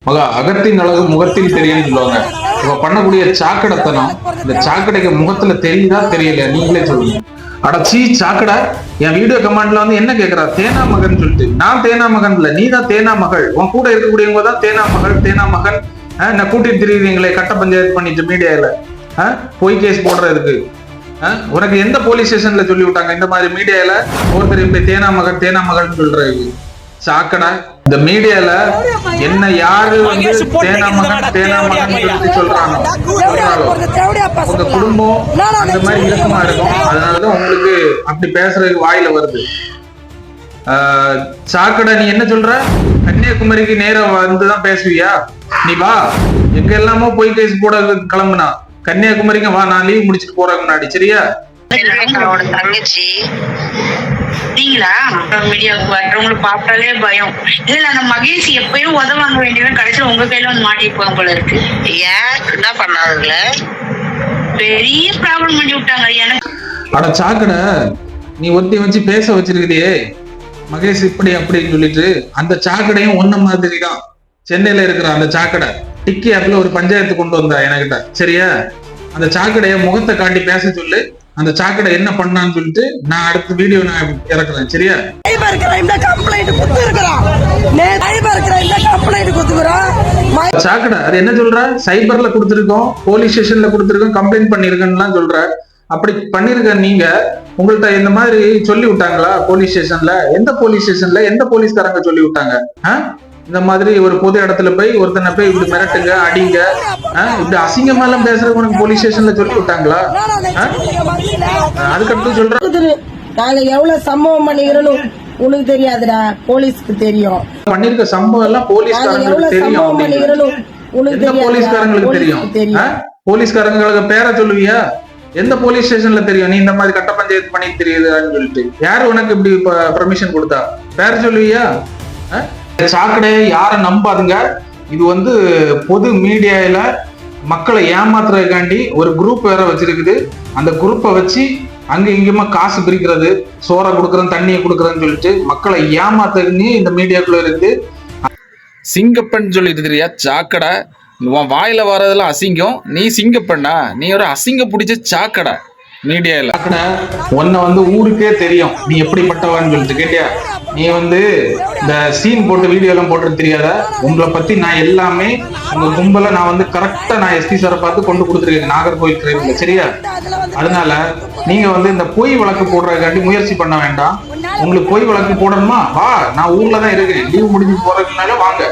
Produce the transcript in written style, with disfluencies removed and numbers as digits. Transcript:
மகா அகத்தின் அழகு முகத்தில் தெரியும்னு சொல்லுவாங்க. இவ பண்ணக்கூடிய சாக்கடைத்தனம் இந்த சாக்கடைக்கு முகத்துல தெரியுதா தெரியல நீங்களே சொல்லுங்க. அடச்சி சாக்கடை என் வீடியோ கமெண்ட்ல வந்து என்ன கேக்குறா தேனா மகன் சொல்லிட்டு. நான் தேனா மகன் இல்ல, நீ தான் தேனா மகள். உன் கூட இருக்கக்கூடியவங்க தான் தேனா மகள் தேனா மகன். என்ன கூட்டிட்டு திரியுறீங்களே கட்ட பஞ்சாயத்து பண்ணிட்டு மீடியால பொய் கேஸ் போடுறதுக்கு. உனக்கு எந்த போலீஸ் ஸ்டேஷன்ல சொல்லி விட்டாங்க இந்த மாதிரி மீடியால ஒருத்தர் இப்படி தேனா மகன் தேனா மகன் சொல்றது? சாக்கடை இந்த மீடியால என்ன யாரு வந்து தேனா மகன் தேனா மகன் சொல்றாங்க உங்க குடும்பம் அந்த மாதிரி இறுக்கமா இருக்கும். அதனாலதான் உங்களுக்கு அப்படி பேசுறதுக்கு வாயில வருது. சாக்கடை நீ என்ன சொல்ற? கன்னியாகுமரிக்கு நேரம் வந்துதான் பேசுவியா? நீ வா, எங்க எல்லாமோ போய் கேஸ் போட கிளம்புனா கன்னியாகுமரிக்கு வா, நான் லீவ் முடிச்சுட்டு போறதுக்கு முன்னாடி சரியா? தங்கச்சி நீங்களா மீடியாவுக்கு வர்றவங்களுக்கு பார்த்தாலே பயம். இல்ல அந்த மகேஷ் எப்பயும் உதவாங்க வேண்டியவன் கடைசியில் உங்க கையில வந்து மாட்டிருப்பாங்க போல இருக்கு. ஏன் என்ன பண்ணாதுல பெரிய ப்ராப்ளம் பண்ணி விட்டாங்க எனக்கு. அட சாக்கடை நீ ஒத்தி வச்சு பேச வச்சிருக்கிறியே மகேஷ் இப்படி அப்படின்னு சொல்லிட்டு, அந்த சாக்கடையும் ஒன்ன மாதிரி தான் சென்னையில இருக்கிற அந்த சாக்கடை டிக்கி ஆப்ல ஒரு பஞ்சாயத்து கொண்டு வந்தா என்கிட்ட சரியா? அந்த சாக்கடைய முகத்தை காட்டி பேச சொல்லு. அந்த சாக்கடை என்ன பண்ணான்னு சொல்லிட்டு நான் அடுத்த வீடியோ நான் இறக்குறேன் சரியா? சாக்கடை அது என்ன சொல்ற? சைபர்ல கொடுத்துருக்கோம், போலீஸ் ஸ்டேஷன்ல கொடுத்துருக்கோம், கம்ப்ளைண்ட் பண்ணிருக்கேன்னு சொல்ற. அப்படி பண்ணிருக்க நீங்க உங்கள்ட்ட இந்த மாதிரி சொல்லி விட்டாங்களா போலீஸ் ஸ்டேஷன்ல? எந்த போலீஸ் ஸ்டேஷன்ல எந்த போலீஸ்காரங்க சொல்லி விட்டாங்க? இந்த மாதிரி ஒரு பொது இடத்துல போய் ஒருத்தனை போய் இப்படி மிரட்டுங்க அடிங்க இப்படி அசிங்கமா எல்லாம் பேசுறது உனக்கு போலீஸ் ஸ்டேஷன்ல சொல்லி விட்டாங்களா? அதுக்கடுத்து சொல்றேன் நாங்க எவ்வளவு சம்பவம் பண்ணிக்கிறோம் உனக்கு தெரியாதுடா, போலீஸ்க்கு தெரியும். பண்ணிருக்க சம்பவம் எல்லாம் போலீஸ்காரங்களுக்கு தெரியும். எந்த போலீஸ்காரங்களுக்கு தெரியும்? போலீஸ்காரங்களுக்கு பேரை சொல்லுவியா? எந்த போலீஸ் ஸ்டேஷன்ல தெரியும் நீ இந்த மாதிரி கட்ட பஞ்சாயத்து பண்ணி தெரியுதுன்னு சொல்லிட்டு? யாரு உனக்கு இப்படி பெர்மிஷன் கொடுத்தா? பேர் சொல்லுவியா? சாக்கடையை யார நம்பாதுங்க. இது வந்து பொது மீடியால மக்களை ஏமாத்துறதுக்காண்டி ஒரு குரூப் வேற வச்சிருக்குது. அந்த குரூப்பை வச்சு அங்க இங்கமா காசு பிரிக்கிறது, சோறை கொடுக்கறேன் தண்ணியை கொடுக்கறேன்னு சொல்லிட்டு மக்களை ஏமாத்துறதுன்னு இந்த மீடியாக்குள்ள இருந்து. சிங்கப்பன் சொல்லிட்டு தெரியா சாக்கடை? வாயில வர்றதெல்லாம் அசிங்கம். நீ சிங்கப்பண்ணா? நீ ஒரு அசிங்க பிடிச்ச சாக்கடை மீடியால. உன்னை வந்து ஊருக்கே தெரியும் நீ எப்படிப்பட்டவன்னு சொல்லிட்டு. கேட்டியா? நீ வந்து இந்த சீன் போட்டு வீடியோ எல்லாம் போட்டு தெரியாத? உங்களை பத்தி நான் எல்லாமே உங்க கும்பல நான் வந்து கரெக்டா நான் எஸ்பி சாரை பார்த்து கொண்டு கொடுத்துருக்கேன் நாகர்கோவில் கிரைம்ல சரியா? அதனால நீங்க வந்து இந்த பொய் வழக்கு போடுறதுக்காண்டி முயற்சி பண்ண வேண்டாம். உங்களுக்கு பொய் வழக்கு போடணுமா? வா, நான் ஊர்ல தான் இருக்கேன், லீவ் முடிஞ்சு போறதுனால வாங்க.